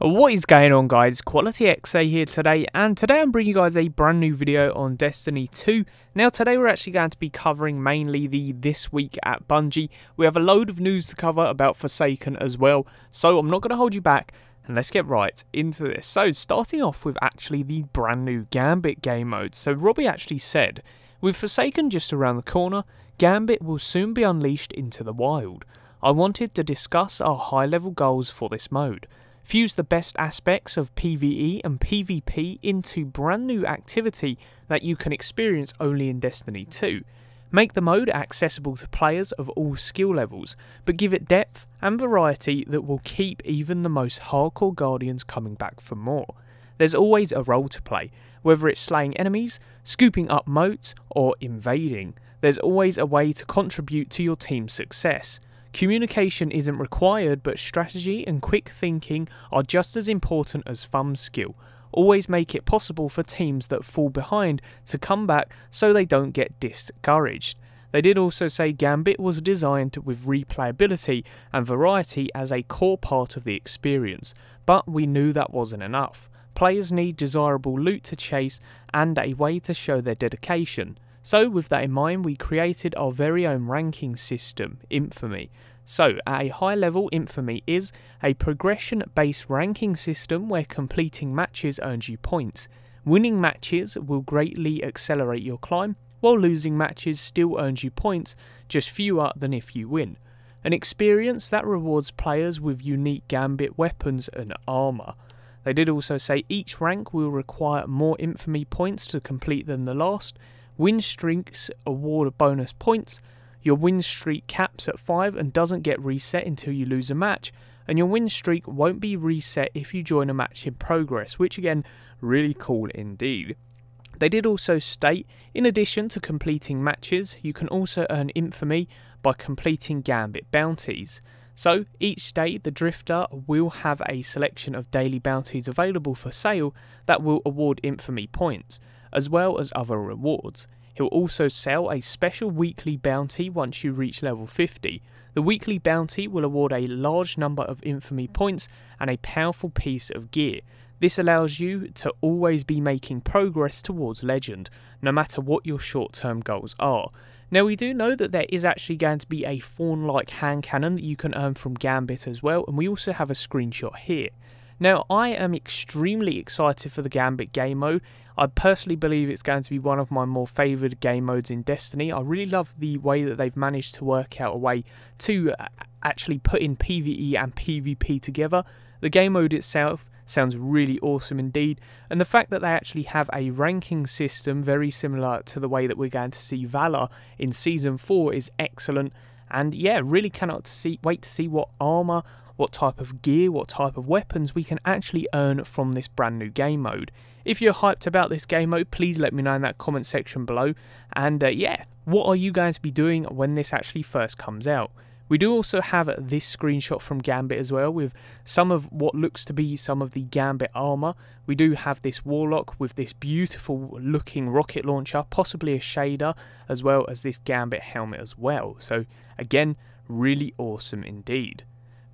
What is going on, guys? Quality XA here today, and today I'm bringing you guys a brand new video on Destiny 2. Now today we're actually going to be covering mainly the This Week at Bungie. We have a load of news to cover about Forsaken as well, so I'm not going to hold you back, and let's get right into this. So starting off with actually the brand new Gambit game mode. So Robbie actually said, with Forsaken just around the corner, Gambit will soon be unleashed into the wild. I wanted to discuss our high level goals for this mode. Fuse the best aspects of PvE and PvP into brand new activity that you can experience only in Destiny 2. Make the mode accessible to players of all skill levels, but give it depth and variety that will keep even the most hardcore Guardians coming back for more. There's always a role to play, whether it's slaying enemies, scooping up moats, or invading. There's always a way to contribute to your team's success. Communication isn't required, but strategy and quick thinking are just as important as thumb skill. Always make it possible for teams that fall behind to come back so they don't get discouraged. They did also say Gambit was designed with replayability and variety as a core part of the experience, but we knew that wasn't enough. Players need desirable loot to chase and a way to show their dedication. So with that in mind, we created our very own ranking system, Infamy. So at a high level, Infamy is a progression based ranking system where completing matches earns you points. Winning matches will greatly accelerate your climb, while losing matches still earns you points, just fewer than if you win. An experience that rewards players with unique Gambit weapons and armour. They did also say each rank will require more Infamy points to complete than the last. Win streaks award bonus points. Your win streak caps at 5 and doesn't get reset until you lose a match, and your win streak won't be reset if you join a match in progress, which again, really cool indeed. They did also state, in addition to completing matches, you can also earn Infamy by completing Gambit Bounties. So each day the Drifter will have a selection of daily bounties available for sale that will award Infamy points, as well as other rewards. He'll also sell a special weekly bounty once you reach level 50. The weekly bounty will award a large number of Infamy points and a powerful piece of gear. This allows you to always be making progress towards Legend, no matter what your short-term goals are. Now we do know that there is actually going to be a fawn-like hand cannon that you can earn from Gambit as well, and we also have a screenshot here. Now I am extremely excited for the Gambit game mode. I personally believe it's going to be one of my more favoured game modes in Destiny. I really love the way that they've managed to work out a way to actually put in PvE and PvP together. The game mode itself sounds really awesome indeed, and the fact that they actually have a ranking system very similar to the way that we're going to see Valor in Season 4 is excellent. And yeah, really cannot wait to see what armour, what type of gear, what type of weapons we can actually earn from this brand new game mode. If you're hyped about this game mode, please let me know in that comment section below. And yeah, what are you going to be doing when this actually first comes out? We do also have this screenshot from Gambit as well, with some of what looks to be some of the Gambit armour. We do have this Warlock with this beautiful looking rocket launcher, possibly a shader, as well as this Gambit helmet as well. So again, really awesome indeed.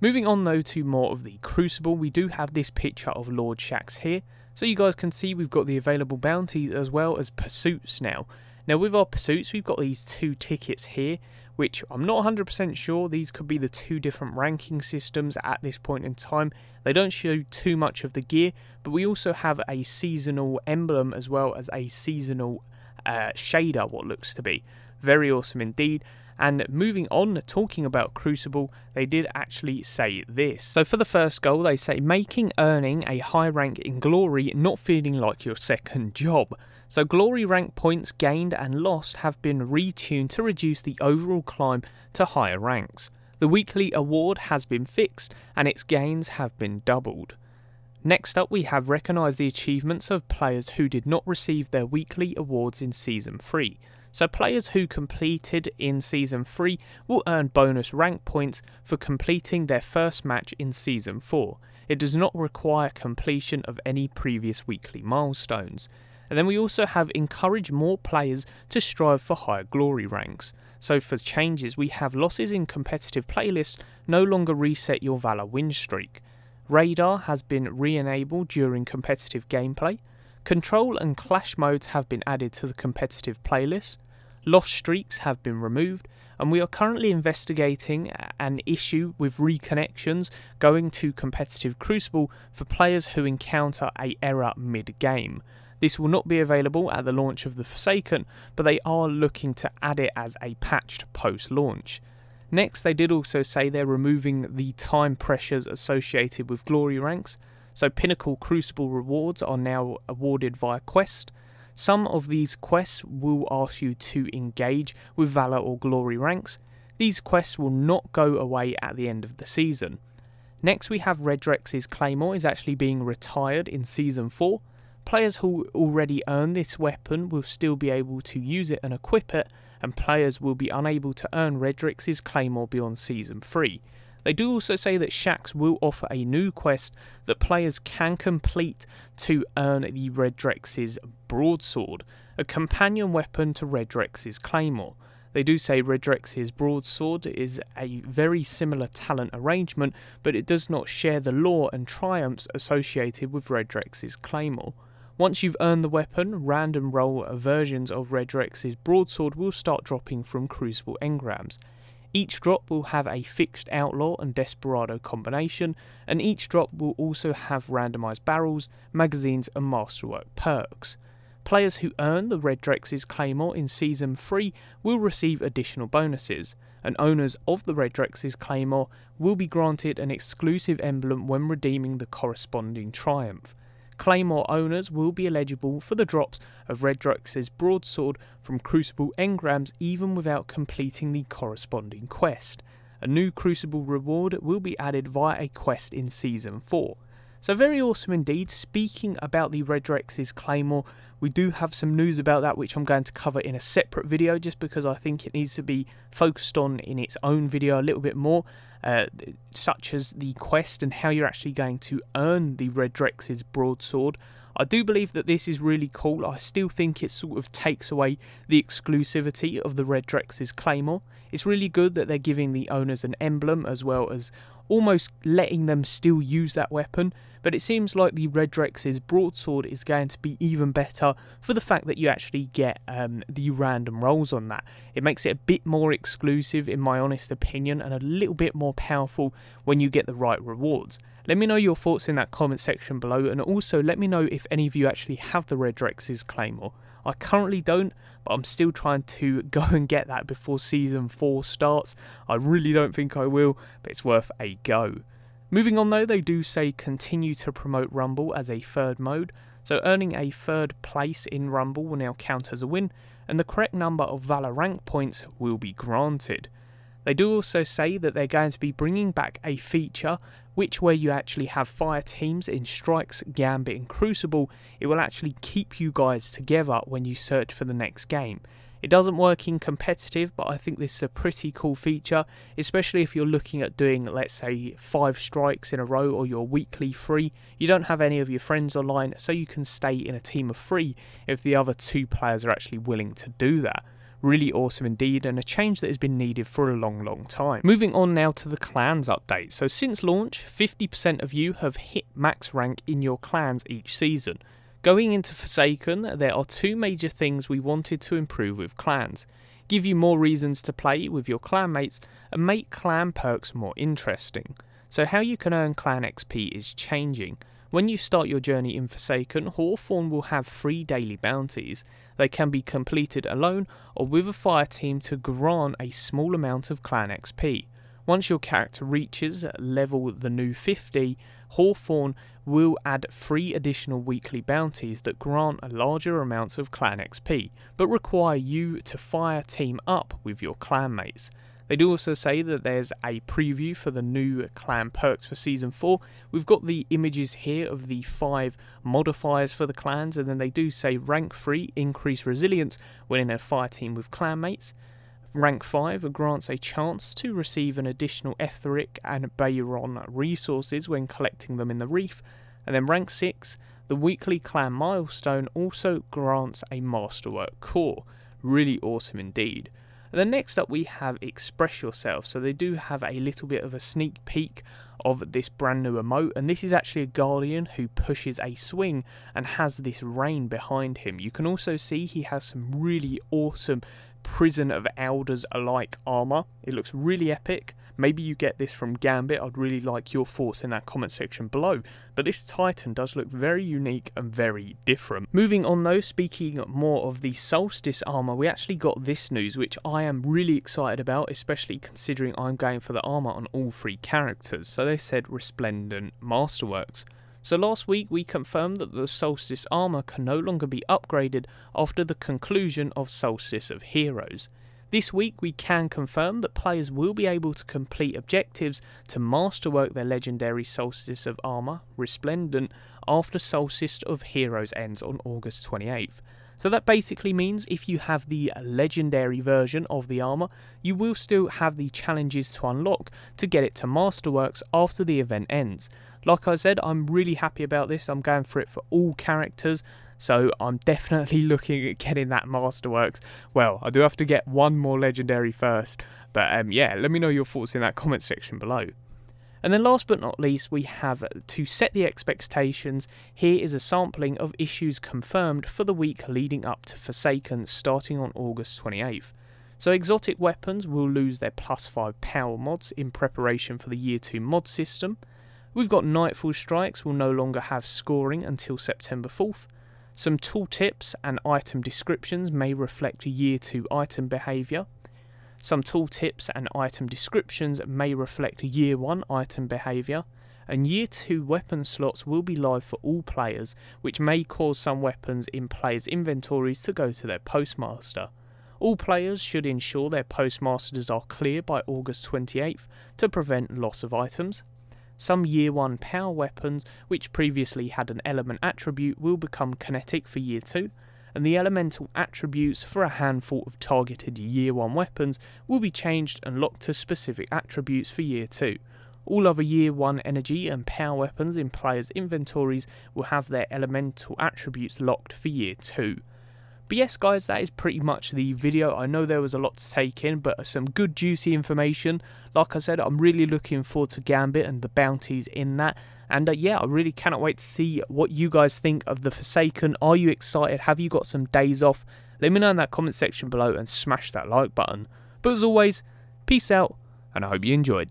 Moving on though to more of the Crucible, we do have this picture of Lord Shaxx here. So you guys can see we've got the available bounties as well as pursuits now. Now with our pursuits, we've got these two tickets here, which I'm not 100% sure. These could be the two different ranking systems at this point in time. They don't show too much of the gear, but we also have a seasonal emblem as well as a seasonal shader, what looks to be. Very awesome indeed. And moving on, talking about Crucible, they did actually say this. So for the first goal, they say, making earning a high rank in Glory not feeling like your second job. So Glory rank points gained and lost have been retuned to reduce the overall climb to higher ranks. The weekly award has been fixed and its gains have been doubled. Next up, we have recognised the achievements of players who did not receive their weekly awards in Season 3. So players who completed in Season 3 will earn bonus rank points for completing their first match in Season 4. It does not require completion of any previous weekly milestones. And then we also have encouraged more players to strive for higher glory ranks. So for changes, we have losses in competitive playlists no longer reset your Valor win streak. Radar has been re-enabled during competitive gameplay. Control and clash modes have been added to the competitive playlist. Lost streaks have been removed, and we are currently investigating an issue with reconnections going to competitive Crucible for players who encounter an error mid-game. This will not be available at the launch of the Forsaken, but they are looking to add it as a patched post-launch. Next, they did also say they're removing the time pressures associated with glory ranks, so Pinnacle Crucible rewards are now awarded via quest. Some of these quests will ask you to engage with Valor or Glory ranks. These quests will not go away at the end of the season. Next we have Redrex's Claymore is actually being retired in Season 4. Players who already earn this weapon will still be able to use it and equip it, and players will be unable to earn Redrex's Claymore beyond Season 3. They do also say that Shaxx will offer a new quest that players can complete to earn the Redrex's Broadsword, a companion weapon to Redrex's Claymore. They do say Redrex's Broadsword is a very similar talent arrangement, but it does not share the lore and triumphs associated with Redrex's Claymore. Once you've earned the weapon, random roll versions of Redrex's Broadsword will start dropping from Crucible engrams. Each drop will have a fixed Outlaw and Desperado combination, and each drop will also have randomised barrels, magazines and Masterwork perks. Players who earn the Redrex's Claymore in Season 3 will receive additional bonuses, and owners of the Redrex's Claymore will be granted an exclusive emblem when redeeming the corresponding triumph. Claymore owners will be eligible for the drops of Redrex's Broadsword from Crucible engrams even without completing the corresponding quest. A new Crucible reward will be added via a quest in Season 4. So very awesome indeed. Speaking about the Redrex's Claymore, we do have some news about that which I'm going to cover in a separate video just because I think it needs to be focused on in its own video a little bit more, such as the quest and how you're actually going to earn the Redrex's Broadsword. I do believe that this is really cool. I still think it sort of takes away the exclusivity of the Redrex's Claymore. It's really good that they're giving the owners an emblem as well as almost letting them still use that weapon, but it seems like the Redrex's Broadsword is going to be even better for the fact that you actually get the random rolls on that. It makes it a bit more exclusive in my honest opinion and a little bit more powerful when you get the right rewards. Let me know your thoughts in that comment section below, and also let me know if any of you actually have the Redrex's Claymore. I currently don't, but I'm still trying to go and get that before Season 4 starts. I really don't think I will, but it's worth a go. Moving on though, they do say continue to promote Rumble as a third mode, so earning a third place in Rumble will now count as a win, and the correct number of Valor rank points will be granted. They do also say that they're going to be bringing back a feature where you actually have fire teams in Strikes, Gambit and Crucible. It will actually keep you guys together when you search for the next game. It doesn't work in competitive, but I think this is a pretty cool feature, especially if you're looking at doing, let's say, 5 strikes in a row or you're weekly free. You don't have any of your friends online, so you can stay in a team of 3 if the other 2 players are actually willing to do that. Really awesome indeed, and a change that has been needed for a long time. Moving on now to the clans update. So since launch, 50% of you have hit max rank in your clans each season. Going into Forsaken, there are 2 major things we wanted to improve with clans. Give you more reasons to play with your clanmates and make clan perks more interesting. So how you can earn clan XP is changing. When you start your journey in Forsaken, Hawthorne will have 3 daily bounties. They can be completed alone or with a fire team to grant a small amount of clan XP. Once your character reaches level the new 50, Hawthorne will add 3 additional weekly bounties that grant larger amounts of clan XP, but require you to fire team up with your clanmates. They do also say that there's a preview for the new clan perks for Season 4. We've got the images here of the 5 modifiers for the clans, and then they do say rank 3, increase resilience when in a fire team with clanmates. Rank 5 grants a chance to receive an additional Etheric and Bayron resources when collecting them in the reef. And then rank 6, the weekly clan milestone also grants a Masterwork core. Really awesome indeed. And then next up we have Express Yourself. So they do have a little bit of a sneak peek of this brand new emote, and this is actually a Guardian who pushes a swing and has this rain behind him. You can also see he has some really awesome Prison of Elders alike armor. It looks really epic. Maybe you get this from Gambit. I'd really like your thoughts in that comment section below. But this Titan does look very unique and very different. Moving on though, speaking more of the Solstice armor, we actually got this news which I am really excited about, especially considering I'm going for the armor on all 3 characters. So they said Resplendent Masterworks. So last week we confirmed that the Solstice armor can no longer be upgraded after the conclusion of Solstice of Heroes. This week we can confirm that players will be able to complete objectives to masterwork their legendary Solstice of Armor, Resplendent, after Solstice of Heroes ends on August 28th. So that basically means if you have the legendary version of the armor, you will still have the challenges to unlock to get it to Masterworks after the event ends. Like I said, I'm really happy about this. I'm going for it for all characters, so I'm definitely looking at getting that Masterworks. Well, I do have to get one more legendary first, but yeah, let me know your thoughts in that comment section below. And then last but not least, we have to set the expectations. Here is a sampling of issues confirmed for the week leading up to Forsaken starting on August 28th. So exotic weapons will lose their +5 power mods in preparation for the Year 2 mod system. We've got Nightfall Strikes will no longer have scoring until September 4th. Some tooltips and item descriptions may reflect Year 2 item behaviour. Some tooltips and item descriptions may reflect Year 1 item behaviour. And Year 2 weapon slots will be live for all players, which may cause some weapons in players' inventories to go to their postmaster. All players should ensure their postmasters are clear by August 28th to prevent loss of items. Some Year 1 power weapons, which previously had an element attribute, will become kinetic for Year 2, and the elemental attributes for a handful of targeted Year 1 weapons will be changed and locked to specific attributes for Year 2. All other Year 1 energy and power weapons in players' inventories will have their elemental attributes locked for Year 2. But yes guys, that is pretty much the video. I know there was a lot to take in, but some good juicy information. Like I said, I'm really looking forward to Gambit and the bounties in that. And yeah, I really cannot wait to see what you guys think of the Forsaken. Are you excited? Have you got some days off? Let me know in that comment section below and smash that like button. But as always, peace out, and I hope you enjoyed.